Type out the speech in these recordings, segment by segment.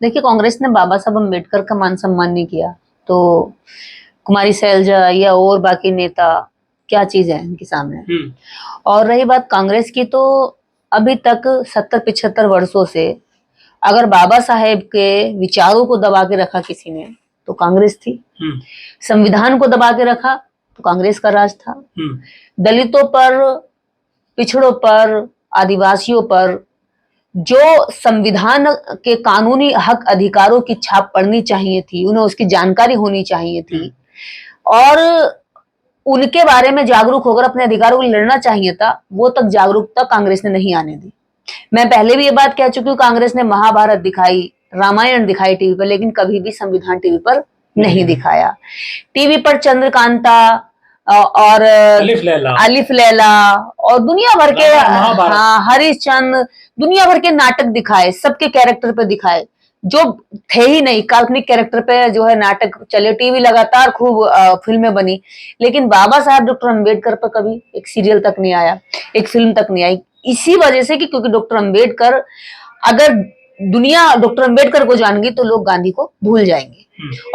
देखिए, कांग्रेस ने बाबा साहब अम्बेडकर का मान सम्मान नहीं किया, तो कुमारी सैलजा या और बाकी नेता क्या चीज है इनके सामने। और रही बात कांग्रेस की, तो अभी तक 70-75 वर्षों से अगर बाबा साहेब के विचारों को दबा के रखा किसी ने तो कांग्रेस थी। संविधान को दबा के रखा तो कांग्रेस का राज था। दलितों पर, पिछड़ों पर, आदिवासियों पर जो संविधान के कानूनी हक अधिकारों की छाप पड़नी चाहिए थी, उन्हें उसकी जानकारी होनी चाहिए थी और उनके बारे में जागरूक होकर अपने अधिकारों को लड़ना चाहिए था, वो तक जागरूकता कांग्रेस ने नहीं आने दी। मैं पहले भी ये बात कह चुकी हूँ, कांग्रेस ने महाभारत दिखाई, रामायण दिखाई टीवी पर, लेकिन कभी भी संविधान टीवी पर नहीं दिखाया। टीवी पर चंद्रकांता और अलिफ लैला और दुनिया भर के, हाँ, हरिश्चंद्र, दुनिया भर के नाटक दिखाए, सबके कैरेक्टर पे दिखाए जो थे ही नहीं, काल्पनिक कैरेक्टर पे जो है नाटक चले, टीवी लगातार खूब फिल्में बनी, लेकिन बाबा साहब डॉक्टर अम्बेडकर पर कभी एक सीरियल तक नहीं आया, एक फिल्म तक नहीं आई। इसी वजह से कि क्योंकि डॉक्टर अम्बेडकर, अगर दुनिया डॉक्टर अम्बेडकर को जान गई तो लोग गांधी को भूल जाएंगे,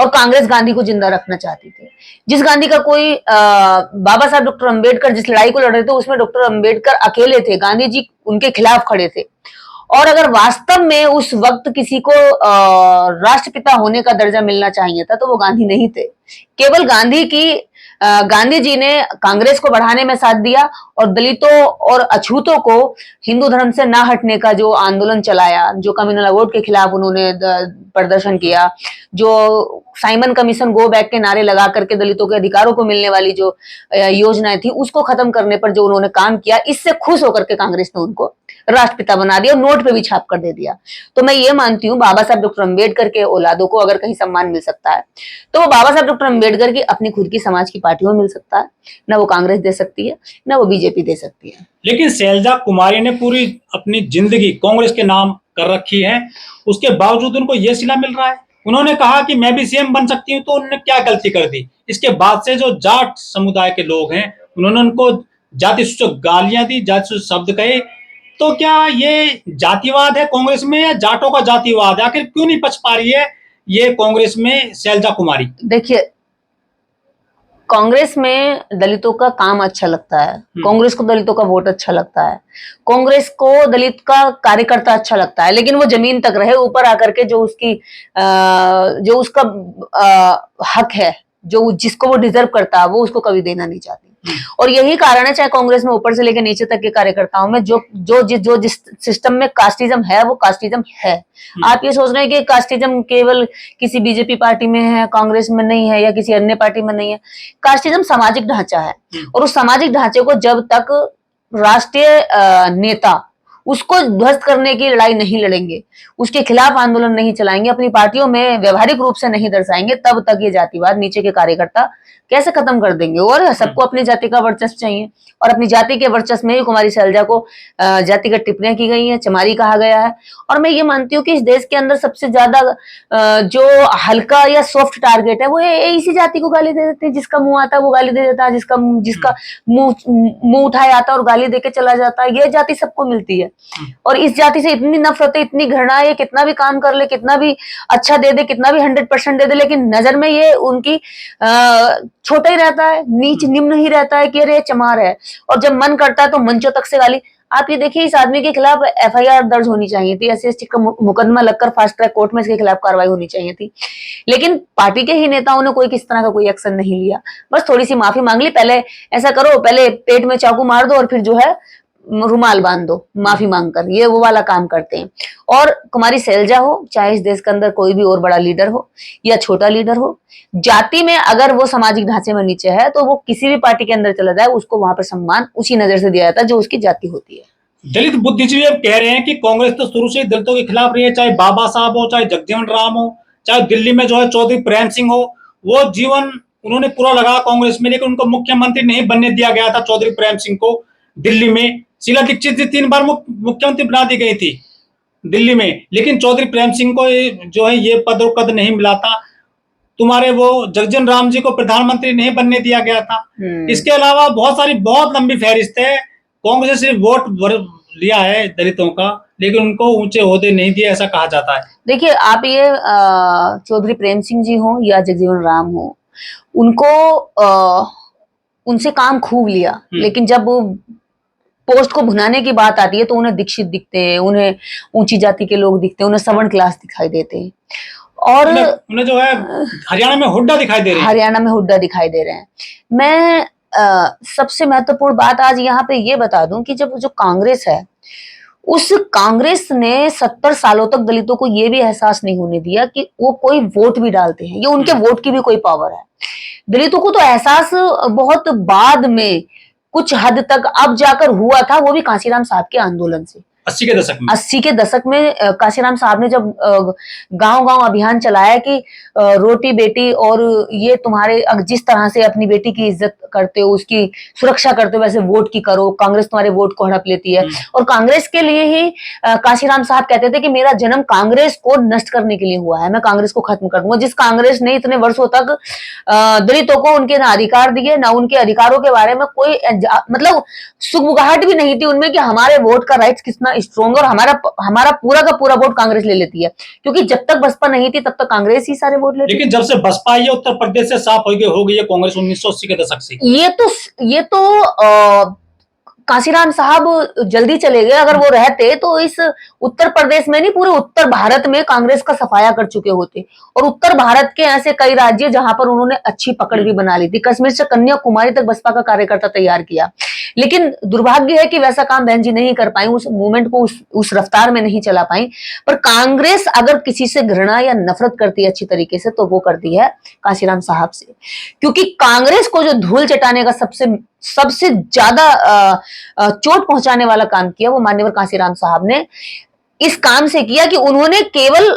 और कांग्रेस गांधी को जिंदा रखना चाहती थी। जिस गांधी का कोई बाबा साहब डॉक्टर अम्बेडकर जिस लड़ाई को लड़ रहे थे उसमें डॉक्टर अम्बेडकर अकेले थे, गांधी जी उनके खिलाफ खड़े थे। और अगर वास्तव में उस वक्त किसी को राष्ट्रपिता होने का दर्जा मिलना चाहिए था तो वो गांधी नहीं थे। केवल गांधी जी ने कांग्रेस को बढ़ाने में साथ दिया और दलितों और अछूतों को हिंदू धर्म से ना हटने का जो आंदोलन चलाया, जो कम्युनल अवॉर्ड के खिलाफ उन्होंने प्रदर्शन किया, जो साइमन कमीशन गो बैक के नारे लगा करके दलितों के अधिकारों को मिलने वाली जो योजनाएं थी उसको खत्म करने पर जो उन्होंने काम किया, इससे खुश होकर के कांग्रेस ने उनको राष्ट्रपिता बना दिया और नोट पे भी छाप कर दे दिया। तो मैं ये मानती हूँ बाबा साहब डॉक्टर अम्बेडकर के औलादों को अगर कहीं सम्मान मिल सकता है तो वो बाबा साहब डॉक्टर अम्बेडकर की अपनी खुद की समाज की पार्टियों में मिल सकता है, ना वो कांग्रेस दे सकती है, ना वो बीजेपी दे सकती है। लेकिन सैलजा कुमारी ने पूरी अपनी जिंदगी कांग्रेस के नाम कर रखी है, उसके बावजूद उनको ये सिला मिल रहा है। उन्होंने कहा कि मैं भी सीएम बन सकती हूँ, तो उन्होंने क्या गलती कर दी? इसके बाद से जो जाट समुदाय के लोग हैं उन्होंने उनको जाति सूचक गालियां दी, जाति सूचक शब्द कहे। तो क्या ये जातिवाद है कांग्रेस में या जाटों का जातिवाद है? आखिर क्यों नहीं पच पा रही है ये कांग्रेस में सैलजा कुमारी? देखिए, कांग्रेस में दलितों का काम अच्छा लगता है, कांग्रेस को दलितों का वोट अच्छा लगता है, कांग्रेस को दलित का कार्यकर्ता अच्छा लगता है, लेकिन वो जमीन तक रहे, ऊपर आकर के जो उसका हक है, जो जिसको वो डिजर्व करता है, वो उसको कभी देना नहीं चाहती। और यही कारण है, चाहे कांग्रेस में ऊपर से लेकर नीचे तक के कार्यकर्ताओं में जो जिस सिस्टम में कास्टिज्म है वो कास्टिज्म है। आप ये सोच रहे हैं कि कास्टिज्म केवल किसी बीजेपी पार्टी में है, कांग्रेस में नहीं है, या किसी अन्य पार्टी में नहीं है। कास्टिज्म सामाजिक ढांचा है और उस सामाजिक ढांचे को जब तक राष्ट्रीय नेता उसको ध्वस्त करने की लड़ाई नहीं लड़ेंगे, उसके खिलाफ आंदोलन नहीं चलाएंगे, अपनी पार्टियों में व्यवहारिक रूप से नहीं दर्शाएंगे, तब तक ये जातिवाद नीचे के कार्यकर्ता कैसे खत्म कर देंगे। और सबको अपनी जाति का वर्चस्व चाहिए, और अपनी जाति के वर्चस्व में ही कुमारी सैलजा को जातिगत टिप्पणियां की गई हैं, चमारी कहा गया है। और मैं ये मानती हूँ कि इस देश के अंदर सबसे ज्यादा जो हल्का या सॉफ्ट टारगेट है वो इसी जाति को गाली दे देते हैं। जिसका मुंह आता है वो गाली दे देता है, जिसका मुंह उठाया आता है और गाली देके चला जाता है। ये जाति सबको मिलती है और इस जाति से इतनी नफरत है, इतनी घृणा है, कितना भी काम कर ले, कितना भी अच्छा दे दे, कितना भी 100% दे दे, लेकिन नजर में ये उनकी छोटा ही रहता है, नीच निम्न ही रहता है कि अरे चमार है। और जब मन करता है तो मंचों तक से गाली। आप ये देखिए, इस आदमी के खिलाफ एफआईआर दर्ज होनी चाहिए थी, SC/ST का मुकदमा लगकर फास्ट ट्रैक कोर्ट में इसके खिलाफ कार्रवाई होनी चाहिए थी, लेकिन पार्टी के ही नेताओं ने कोई किस तरह का कोई एक्शन नहीं लिया। बस थोड़ी सी माफी मांग ली, पहले ऐसा करो, पहले पेट में चाकू मार दो और फिर जो है रुमाल बांध दो माफी मांगकर, ये वो वाला काम करते हैं। और कुमारी सैलजा हो, चाहे इस देश के अंदर कोई भी और बड़ा लीडर हो या छोटा लीडर हो, जाति में अगर वो सामाजिक ढांचे में नीचे है तो वो किसी भी पार्टी के अंदर चला जाए, उसको वहां पर सम्मान उसी नजर से दिया जाता है जो उसकी जाति होती है। दलित बुद्धिजीवी अब कह रहे हैं कि कांग्रेस तो शुरू से दलितों के खिलाफ रही है, चाहे बाबा साहब हो, चाहे जगजीवन राम हो, चाहे दिल्ली में जो है चौधरी प्रेम सिंह हो, वो जीवन उन्होंने पूरा लगा कांग्रेस में, लेकिन उनको मुख्यमंत्री नहीं बनने दिया गया था। चौधरी प्रेम सिंह को दिल्ली में शीला दीक्षित जी 3 बार मुख्यमंत्री बना दी गई थी दिल्ली में, लेकिन चौधरी प्रेम सिंह को जो है ये पद और कद नहीं मिला था। तुम्हारे वो जगजीवन राम जी को प्रधानमंत्री नहीं बनने दिया गया था। इसके अलावा बहुत सारी बहुत लंबी फहरिस्त है। कांग्रेस सिर्फ वोट लिया है दलितों का, लेकिन उनको ऊंचे ओहदे नहीं दिए, ऐसा कहा जाता है। देखिए, आप ये चौधरी प्रेम सिंह जी हो या जगजीवन राम हो, उनको उनसे काम खूब लिया, लेकिन जब पोस्ट को भुनाने की बात आती है तो उन्हें दीक्षित दिखते हैं, उन्हें ऊंची जाति के लोग दिखते हैं, उन्हें सवर्ण क्लास दिखाई देते हैं। और उन्हें जो है हरियाणा में हुड्डा दिखाई दे रहे हैं। हरियाणा में हुड्डा दिखाई दे रहे हैं। मैं सबसे महत्वपूर्ण बात आज यहाँ पे ये बता दूं कि जब जो कांग्रेस है, उस कांग्रेस ने 70 सालों तक दलितों को ये भी एहसास नहीं होने दिया कि वो कोई वोट भी डालते हैं, ये उनके वोट की भी कोई पावर है। दलितों को तो एहसास बहुत बाद में कुछ हद तक अब जाकर हुआ था, वो भी कांशीराम साहब के आंदोलन से। 80 के दशक में 80 के दशक में कांशीराम साहब ने जब गांव-गांव अभियान चलाया कि रोटी बेटी, और ये तुम्हारे जिस तरह से अपनी बेटी की इज्जत करते हो, उसकी सुरक्षा करते हो, वैसे वोट की करो, कांग्रेस तुम्हारे वोट को हड़प लेती है। और कांग्रेस के लिए ही कांशीराम साहब कहते थे कि मेरा जन्म कांग्रेस को नष्ट करने के लिए हुआ है, मैं कांग्रेस को खत्म कर दूंगा। जिस कांग्रेस ने इतने वर्षों तक दलितों को उनके ना अधिकार दिए, ना उनके अधिकारों के बारे में कोई मतलब सुगबुगाहट भी नहीं थी उनमें कि हमारे वोट का राइट कितना स्ट्रॉन्ग, और हमारा पूरा का पूरा वोट कांग्रेस ले लेती है, क्योंकि जब तक बसपा नहीं थी तब तक कांग्रेस ही सारे वोट लेती। लेकिन जब से बसपा आई है उत्तर प्रदेश से साफ हो गई है कांग्रेस 1980 के दशक से। ये तो कांशीराम साहब जल्दी चले गए, अगर वो रहते तो इस उत्तर प्रदेश में नहीं, पूरे उत्तर भारत में कांग्रेस का सफाया कर चुके होते। और उत्तर भारत के ऐसे कई राज्य जहां पर उन्होंने अच्छी पकड़ भी बना ली थी, कश्मीर से कन्याकुमारी तक बसपा का कार्यकर्ता तैयार किया। लेकिन दुर्भाग्य है कि वैसा काम बहन जी नहीं कर पाई, उस मूवमेंट को उस रफ्तार में नहीं चला पाई। पर कांग्रेस अगर किसी से घृणा या नफरत करती है अच्छी तरीके से, तो वो करती है कांशीराम साहब से, क्योंकि कांग्रेस को जो धूल चटाने का सबसे ज्यादा चोट पहुंचाने वाला काम किया, वो मान्यवर कांशीराम साहब ने इस काम से किया कि उन्होंने केवल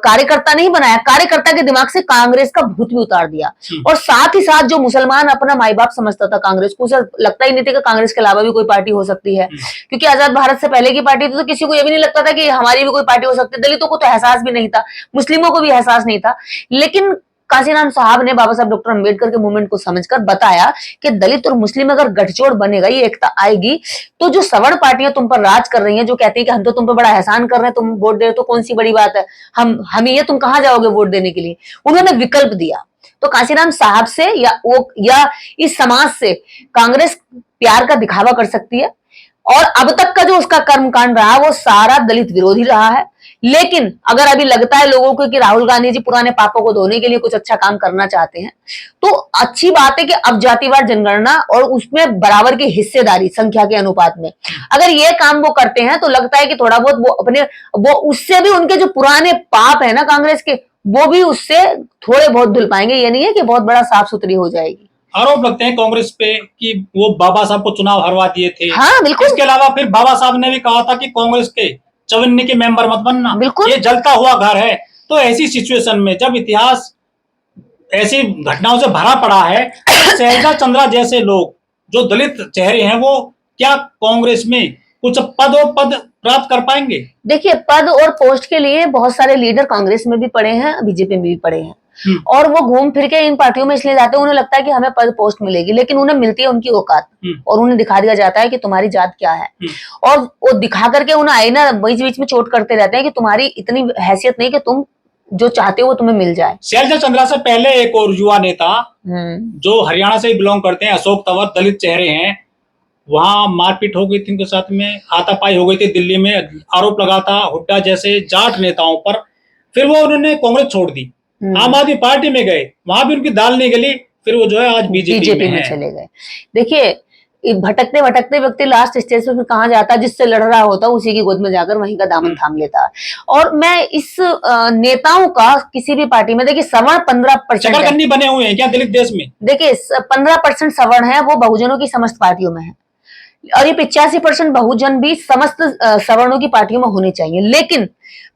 कार्यकर्ता नहीं बनाया, कार्यकर्ता के दिमाग से कांग्रेस का भूत भी उतार दिया। और साथ ही साथ जो मुसलमान अपना माई बाप समझता था कांग्रेस को, उसे लगता ही नहीं था कि कांग्रेस के अलावा भी कोई पार्टी हो सकती है, क्योंकि आजाद भारत से पहले की पार्टी थी, तो किसी को यह भी नहीं लगता था कि हमारी भी कोई पार्टी हो सकती है। दलितों को तो एहसास भी नहीं था, मुस्लिमों को भी एहसास नहीं था। लेकिन कांशीराम साहब ने बाबा साहब डॉक्टर अंबेडकर के मूवमेंट को समझकर बताया कि दलित और मुस्लिम अगर गठजोड़ बनेगा, ये एकता आएगी, तो जो सवर्ण पार्टियां तुम पर राज कर रही हैं, जो कहती है कि हम तो तुम पर बड़ा एहसान कर रहे हैं, तुम वोट दे रहे हो तो कौन सी बड़ी बात है, हम ये तुम कहां जाओगे वोट देने के लिए, उन्होंने विकल्प दिया। तो कांशीराम साहब से या इस समाज से कांग्रेस प्यार का दिखावा कर सकती है। और अब तक का जो उसका कर्मकांड रहा, वो सारा दलित विरोधी रहा है। लेकिन अगर अभी लगता है लोगों को कि राहुल गांधी जी पुराने पापों को धोने के लिए कुछ अच्छा काम करना चाहते हैं, तो अच्छी बात है कि अब जातिवार जनगणना और उसमें बराबर की हिस्सेदारी संख्या के अनुपात में अगर ये काम वो करते हैं, तो लगता है कि थोड़ा बहुत वो उससे भी उनके जो पुराने पाप है ना कांग्रेस के, वो भी उससे थोड़े बहुत धुल पाएंगे। ये नहीं है कि बहुत बड़ा साफ सुथरी हो जाएगी। आरोप लगते हैं कांग्रेस पे कि वो बाबा साहब को चुनाव हरवा दिए थे। हाँ, बिल्कुल। इसके अलावा फिर बाबा साहब ने भी कहा था कि कांग्रेस के चवन्नी के मेंबर मत बनना, ये जलता हुआ घर है। तो ऐसी सिचुएशन में जब इतिहास ऐसी घटनाओं से भरा पड़ा है, तो शैलजा चंद्रा जैसे लोग जो दलित चेहरे हैं, वो क्या कांग्रेस में कुछ पद प्राप्त कर पाएंगे? देखिए, पद और पोस्ट के लिए बहुत सारे लीडर कांग्रेस में भी पड़े हैं, बीजेपी में भी पड़े हैं, और वो घूम फिर के इन पार्टियों में इसलिए जाते हैं, उन्हें लगता है कि हमें पद पोस्ट मिलेगी, लेकिन उन्हें मिलती है उनकी औकात, और उन्हें दिखा दिया जाता है कि तुम्हारी जात क्या है। और वो दिखा करके उन्हें आईना बीच बीच में चोट करते रहते हैं कि तुम्हारी इतनी हैसियत नहीं कि तुम जो चाहते हो वो तुम्हें मिल जाए। शैलजा चंद्रा से पहले एक और युवा नेता जो हरियाणा से बिलोंग करते हैं, अशोक तंवर, दलित चेहरे हैं, वहां मारपीट हो गई थी उनके साथ में, हाथापाई हो गई थी दिल्ली में, आरोप लगा था हुड्डा जैसे जाट नेताओं पर। फिर वो उन्होंने कांग्रेस छोड़ दी, आम आदमी पार्टी में गए, वहां भी उनकी दाल नहीं गली, फिर वो जो है आज बीजेपी में चले गए। देखिए, भटकते भटकते व्यक्ति लास्ट स्टेज पे फिर कहाँ जाता है, जिससे लड़ रहा होता है उसी की गोद में जाकर वहीं का दामन थाम लेता है। और मैं इस नेताओं का किसी भी पार्टी में, देखिए सवर्ण 15% बने हुए हैं क्या दलित देश में? देखिए 15% सवर्ण है, वो बहुजनों की समस्त पार्टियों में है, और ये 85% बहुजन भी समस्त सवर्णों की पार्टियों में होने चाहिए। लेकिन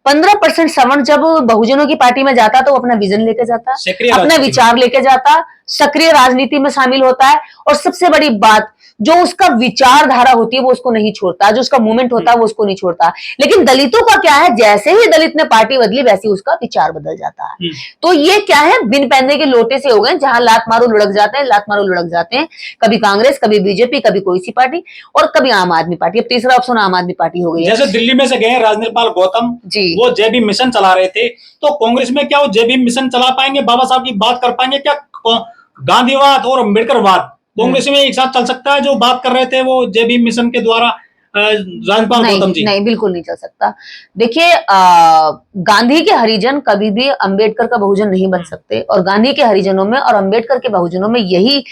15% श्रवण जब बहुजनों की पार्टी में जाता तो वो अपना विजन लेके जाता, अपना विचार लेके जाता, सक्रिय राजनीति में शामिल होता है, और सबसे बड़ी बात, जो उसका विचारधारा होती है वो उसको नहीं छोड़ता, जो उसका मूवमेंट होता है वो उसको नहीं छोड़ता। लेकिन दलितों का क्या है, जैसे ही दलित ने पार्टी बदली वैसे ही उसका विचार बदल जाता है। तो ये क्या है, बिन पहनने के लोटे से हो गए, जहां लात मारो लुढ़क जाते हैं, लात मारो लुढ़क जाते हैं, कभी कांग्रेस, कभी बीजेपी, कभी कोई सी पार्टी, और कभी आम आदमी पार्टी। अब तीसरा ऑप्शन आम आदमी पार्टी हो गई है। जैसे दिल्ली में से गए राजनिर्पाल गौतम जी, वो जय भीम मिशन चला रहे थे, तो कांग्रेस में क्या वो जय भीम मिशन चला पाएंगे, बाबा साहब की बात कर पाएंगे क्या? गांधीवाद और अम्बेडकरवाद कांग्रेस में एक साथ चल सकता है? जो बात कर रहे थे वो जय भीम मिशन के द्वारा राजपाल गौतम जी, नहीं, बिल्कुल नहीं चल सकता। देखिए, गांधी के हरिजन कभी भी अंबेडकर का बहुजन नहीं बन सकते, और गांधी के हरिजनों में और अंबेडकर के बहुजनों में यही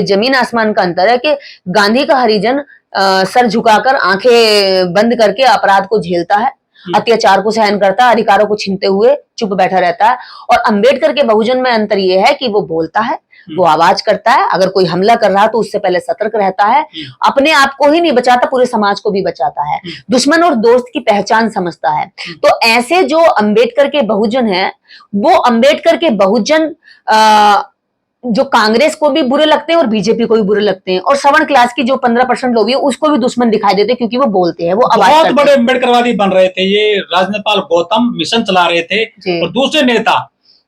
जमीन आसमान का अंतर है कि गांधी का हरिजन सर झुकाकर आंखें बंद करके अपराध को झेलता है, अत्याचार को सहन करता है, अधिकारों को छीनते हुए चुप बैठा रहता है। और अंबेडकर के बहुजन में अंतर यह है कि वो बोलता है, वो आवाज करता है, अगर कोई हमला कर रहा तो उससे पहले सतर्क रहता है, अपने आप को ही नहीं बचाता, पूरे समाज को भी बचाता है, दुश्मन और दोस्त की पहचान समझता है। तो ऐसे जो अंबेडकर के बहुजन हैं, वो अंबेडकर के बहुजन जो कांग्रेस को भी बुरे लगते हैं और बीजेपी को भी बुरे लगते हैं, और सवर्ण क्लास की जो 15% लोग हैं उसको भी दुश्मन दिखाई देते हैं, क्योंकि वो बोलते हैं, वो आवाज बहुत बड़े अम्बेडकरवादी बन रहे थे। ये राजनेपाल गौतम मिशन चला रहे थे, और दूसरे नेता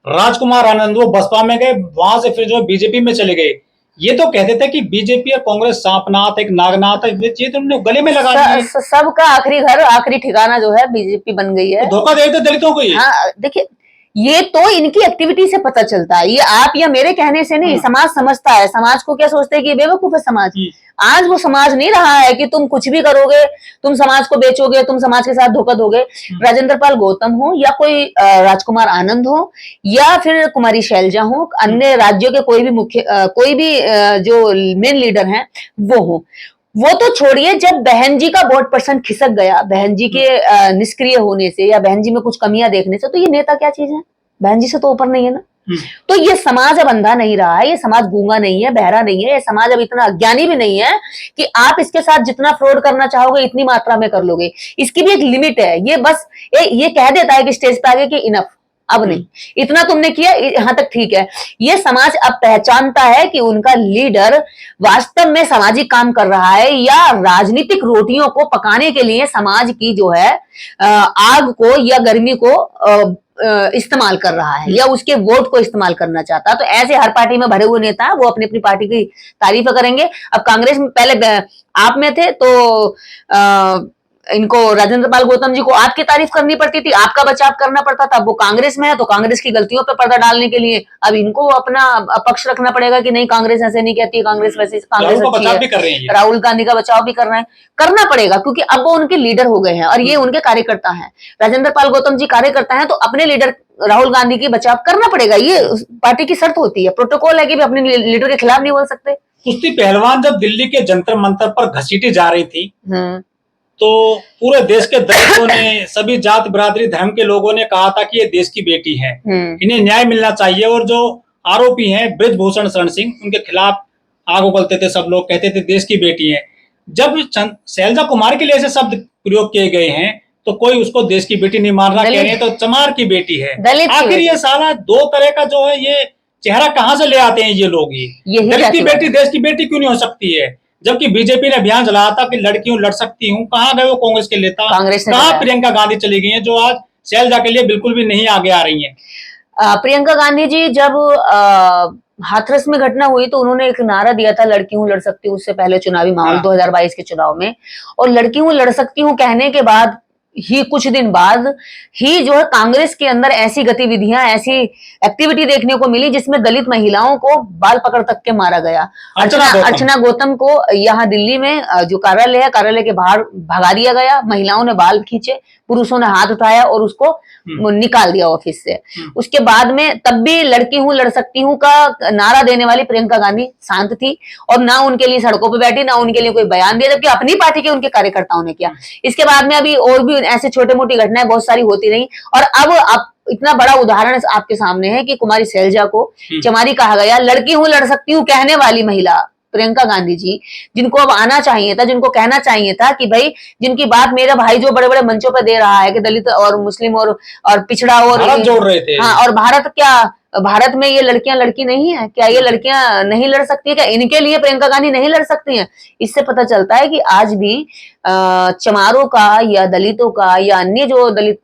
राजकुमार आनंद वो बसपा में गए, वहां से फिर जो बीजेपी में चले गए। ये तो कहते थे कि बीजेपी और कांग्रेस सांपनाथ एक नागनाथ है, ये तो उन्होंने गले में लगा दिया। सबका आखिरी घर, आखिरी ठिकाना जो है बीजेपी बन गई है। तो धोखा दे देते दलितों को ये। हाँ, देखिए, ये तो इनकी एक्टिविटी से पता चलता है, ये आप या मेरे कहने से नहीं, समाज समझता है। समाज को क्या सोचते हैं कि बेवकूफ है समाज। आज वो समाज नहीं रहा है कि तुम कुछ भी करोगे, तुम समाज को बेचोगे, तुम समाज के साथ धोखा दोगे। राजेंद्र पाल गौतम हो, या कोई राजकुमार आनंद हो, या फिर कुमारी शैलजा हो, अन्य राज्यों के कोई भी मुख्य कोई भी जो मेन लीडर हैं वो हो, वो तो छोड़िए, जब बहन जी का वोट परसेंट खिसक गया, बहन जी के निष्क्रिय होने से या बहन जी में कुछ कमियां देखने से, तो ये नेता क्या चीज है? बहन जी से तो ऊपर नहीं है ना। तो ये समाज अब अंधा नहीं रहा है, ये समाज गूंगा नहीं है, बहरा नहीं है, ये समाज अब इतना अज्ञानी भी नहीं है कि आप इसके साथ जितना फ्रॉड करना चाहोगे इतनी मात्रा में कर लोगे। इसकी भी एक लिमिट है। ये बस ये कह देता है कि स्टेज पे आगे कि इनफ, अब नहीं, इतना तुमने किया, यहां तक ठीक है। ये समाज अब पहचानता है कि उनका लीडर वास्तव में सामाजिक काम कर रहा है, या राजनीतिक रोटियों को पकाने के लिए समाज की जो है आग को या गर्मी को इस्तेमाल कर रहा है, या उसके वोट को इस्तेमाल करना चाहता है। तो ऐसे हर पार्टी में भरे हुए नेता वो अपनी अपनी पार्टी की तारीफ करेंगे। अब कांग्रेस में पहले आप में थे तो इनको राजेंद्र पाल गौतम जी को आपकी तारीफ करनी पड़ती थी, आपका बचाव करना पड़ता था। वो कांग्रेस में है तो कांग्रेस की गलतियों पर पर्दा डालने के लिए अब इनको अपना पक्ष रखना पड़ेगा कि नहीं, कांग्रेस ऐसे नहीं कहती, कांग्रेस वैसे, कांग्रेस अच्छी है। राहुल गांधी का बचाव भी कर रहे हैं, करना पड़ेगा, क्योंकि अब वो उनके लीडर हो गए हैं और ये उनके कार्यकर्ता हैं। राजेंद्र पाल गौतम जी कार्यकर्ता हैं, तो अपने लीडर राहुल गांधी की बचाव करना पड़ेगा। ये पार्टी की शर्त होती है, प्रोटोकॉल है कि अपने लीडर के खिलाफ नहीं बोल सकते। कुश्ती पहलवान जब दिल्ली के जंतर मंतर पर घसीटी जा रही थी, तो पूरे देश के दलितों ने, सभी जात बिरादरी धर्म के लोगों ने कहा था कि ये देश की बेटी है, इन्हें न्याय मिलना चाहिए। और जो आरोपी हैं ब्रिजभूषण शरण सिंह, उनके खिलाफ आग उगलते थे सब लोग, कहते थे देश की बेटी है। जब शैलजा कुमार के लिए ऐसे शब्द प्रयोग किए गए हैं तो कोई उसको देश की बेटी नहीं मान रहा, कह रहे हैं तो चमार की बेटी है। आखिर ये सारा दो तरह का जो है ये चेहरा कहाँ से ले आते हैं ये लोग? ये दलित की बेटी देश की बेटी क्यों नहीं हो सकती है? जबकि बीजेपी ने अभियान चलाया था कि लड़कियों लड़ सकती हूँ। कहाँ गए वो कांग्रेस के नेता? कहाँ प्रियंका गांधी चली गई हैं, जो आज शैलजा के लिए बिल्कुल भी नहीं आगे आ रही हैं? प्रियंका गांधी जी जब हाथरस में घटना हुई तो उन्होंने एक नारा दिया था, लड़की हूँ लड़ सकती हूँ, उससे पहले चुनावी माहौल 2022 के चुनाव में। और लड़की हूँ लड़ सकती हूँ कहने के बाद ही कुछ दिन बाद ही जो है कांग्रेस के अंदर ऐसी गतिविधियां, ऐसी एक्टिविटी देखने को मिली जिसमें दलित महिलाओं को बाल पकड़ तक के मारा गया। अर्चना गौतम को यहाँ दिल्ली में जो कार्यालय है, कार्यालय के बाहर भगा दिया गया। महिलाओं ने बाल खींचे, पुरुषों ने हाथ उठाया और उसको निकाल दिया ऑफिस से। उसके बाद में तब भी लड़की हूँ लड़ सकती हूँ का नारा देने वाली प्रियंका गांधी शांत थी, और ना उनके लिए सड़कों पर बैठी, ना उनके लिए कोई बयान दिया, जबकि अपनी पार्टी के उनके कार्यकर्ताओं ने किया। इसके बाद में अभी और भी ऐसे छोटे मोटी घटनाएं बहुत सारी होती रही, और अब आप इतना बड़ा उदाहरण आपके सामने है कि कुमारी शैलजा को चमारी कहा गया। लड़की हूँ लड़ सकती हूँ कहने वाली महिला प्रियंका गांधी जी, जिनको अब आना चाहिए था, जिनको कहना चाहिए था कि भाई जिनकी बात मेरा भाई जो बड़े बड़े मंचों पर दे रहा है कि दलित और मुस्लिम और पिछड़ा और भारत जोड़ रहे थे। हाँ, और भारत में ये लड़कियां लड़की नहीं है क्या? ये लड़कियां नहीं लड़ सकती है क्या? इनके लिए प्रियंका गांधी नहीं लड़ सकती हैं? इससे पता चलता है कि आज भी चमारों का या दलितों का या अन्य जो दलित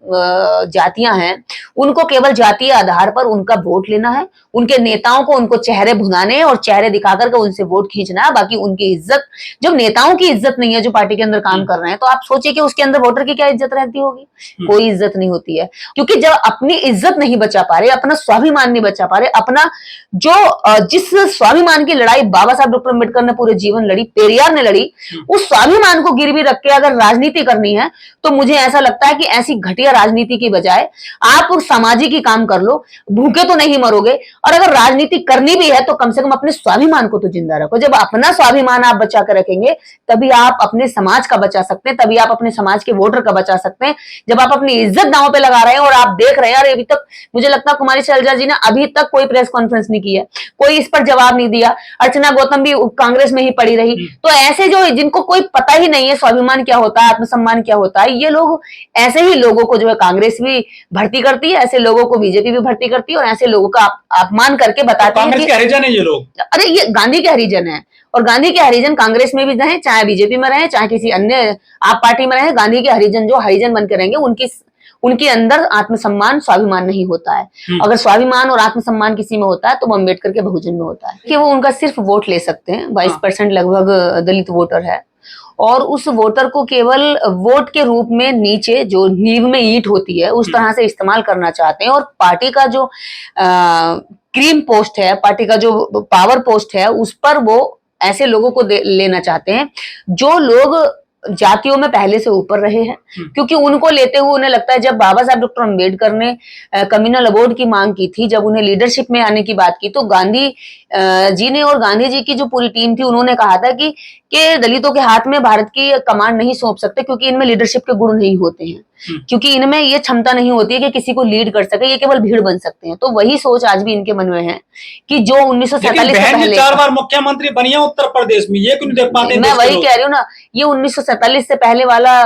जातियां हैं, उनको केवल जातीय आधार पर उनका वोट लेना है, उनके नेताओं को उनको चेहरे भुनाने और चेहरे दिखाकर के उनसे वोट खींचना है। बाकी उनकी इज्जत, जब नेताओं की इज्जत नहीं है जो पार्टी के अंदर काम कर रहे हैं, तो आप सोचिए कि उसके अंदर वोटर की क्या इज्जत रहती होगी? कोई इज्जत नहीं होती है, क्योंकि जब अपनी इज्जत नहीं बचा पा रहे, अपना स्वाभिमान नहीं बचा पा रहे, अपना जो जिस स्वाभिमान की लड़ाई बाबा साहब डॉक्टर अम्बेडकर ने पूरे जीवन लड़ी, पेरियार ने लड़ी, उस स्वाभिमान को गिरवी रख के अगर राजनीति करनी है, तो मुझे ऐसा लगता है कि ऐसी घटिया राजनीति की बजाय आप सामाजिक ही काम कर लो। भूखे तो नहीं मरोगे, और अगर राजनीति करनी भी है तो कम से कम अपने स्वाभिमान को तो जिंदा रखो। जब अपना स्वाभिमान आप बचा कर रखेंगे, तभी आप अपने समाज का बचा सकते हैं, तभी आप अपने समाज के वोटर का बचा सकते हैं। जब आप अपनी इज्जत दांव पे लगा रहे हैं और आप देख रहे हैं, अरे अभी तक मुझे लगता है कुमारी शैलजा जी ने अभी तक कोई प्रेस कॉन्फ्रेंस नहीं की है, कोई इस पर जवाब नहीं दिया, अर्चना गौतम भी कांग्रेस में ही पड़ी रही। तो ऐसे जो जिनको कोई पता ही नहीं है स्वाभिमान क्या होता है, आत्मसम्मान क्या होता है, ये लोग ऐसे ही लोगों को जो है कांग्रेस भी भर्ती करती है, ऐसे लोगों को बीजेपी भी भर्ती करती है, और ऐसे लोगों का अपमान करके बताते हैं कांग्रेस के हरिजन है ये लोग। अरे ये गांधी के हरिजन है, और गांधी के हरिजन कांग्रेस में भी रहे, चाहे बीजेपी में रहे, चाहे किसी अन्य आप पार्टी में रहे, गांधी के हरिजन जो हरिजन बन के रहेंगे, उनके अंदर आत्मसम्मान स्वाभिमान नहीं होता है। अगर स्वाभिमान और आत्मसम्मान किसी में होता है तो वो अम्बेडकर के बहुजन में होता है कि वो उनका सिर्फ वोट ले सकते हैं। 22% लगभग दलित वोटर है, और उस वोटर को केवल वोट के रूप में नीचे जो नींव में ईंट होती है उस तरह से इस्तेमाल करना चाहते हैं। और पार्टी का जो क्रीम पोस्ट है, पार्टी का जो पावर पोस्ट है, उस पर वो ऐसे लोगों को लेना चाहते हैं जो लोग जातियों में पहले से ऊपर रहे हैं, क्योंकि उनको लेते हुए उन्हें लगता है जब बाबा साहब डॉक्टर अम्बेडकर ने कम्युनल अवार्ड की मांग की थी, जब उन्हें लीडरशिप में आने की बात की, तो गांधी जी ने और गांधी जी की जो पूरी टीम थी, उन्होंने कहा था कि दलितों के हाथ में भारत की कमान नहीं सौंप सकते, क्योंकि इनमें लीडरशिप के गुण नहीं होते हैं, क्योंकि इनमें ये क्षमता नहीं होती है कि किसी को लीड कर सके, ये केवल भीड़ बन सकते हैं। तो वही सोच आज भी इनके मन में है कि जो 1947 से पहले 4 बार मुख्यमंत्री बनी है उत्तर प्रदेश में, ये क्यों नहीं देख पाते? मैं वही कह रही हूँ ना, ये 1947 से पहले वाला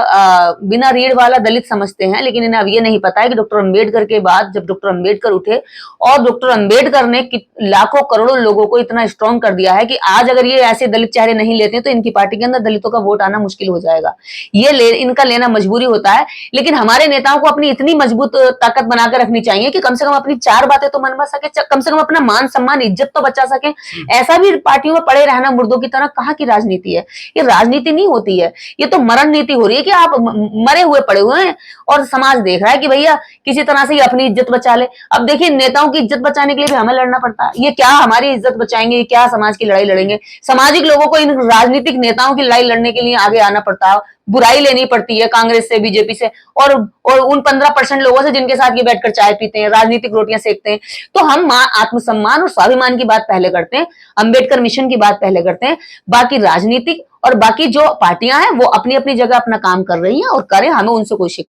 बिना रीढ़ वाला दलित समझते हैं, लेकिन इन्हें अब ये नहीं पता है कि डॉक्टर अम्बेडकर के बाद जब डॉक्टर अम्बेडकर उठे और डॉक्टर अम्बेडकर ने लाखों करोड़ों लोगों को इतना स्ट्रॉन्ग कर दिया है कि आज अगर ये ऐसे दलित चेहरे नहीं लेते तो इनकी पार्टी के अंदर दलितों का वोट आना मुश्किल हो जाएगा। इनका लेना मजबूरी होता है, लेकिन हमारे नेताओं को अपनी इतनी मजबूत ताकत बनाकर रखनी चाहिए कि कम से कम अपनी 4 बातें तो मनवा सके, कम से कम अपना मान सम्मान इज्जत तो बचा सके। ऐसा भी पार्टियों में पड़े रहना मुर्दों की तरह कहाँ की राजनीति है? ये राजनीति नहीं होती है, ये तो मरण नीति हो रही है कि आप मरे हुए पड़े हुए हैं और समाज देख रहा है कि भैया किसी तरह से ये अपनी इज्जत बचा ले। अब देखिए, नेताओं की इज्जत बचाने के लिए भी हमें लड़ना पड़ता है। ये क्या हमारी इज्जत बचाएंगे, क्या समाज की लड़ाई लड़ेंगे? सामाजिक लोगों को इन राजनीतिक नेताओं की लड़ाई लड़ने के लिए आगे आना पड़ता है, बुराई लेनी पड़ती है कांग्रेस से, बीजेपी से, और उन 15% लोगों से जिनके साथ ये बैठकर चाय पीते हैं, राजनीतिक रोटियां सेकते हैं। तो हम आत्मसम्मान और स्वाभिमान की बात पहले करते हैं, अम्बेडकर मिशन की बात पहले करते हैं। बाकी राजनीतिक और बाकी जो पार्टियां हैं वो अपनी अपनी जगह अपना काम कर रही हैं और करें, हमें उनसे कोई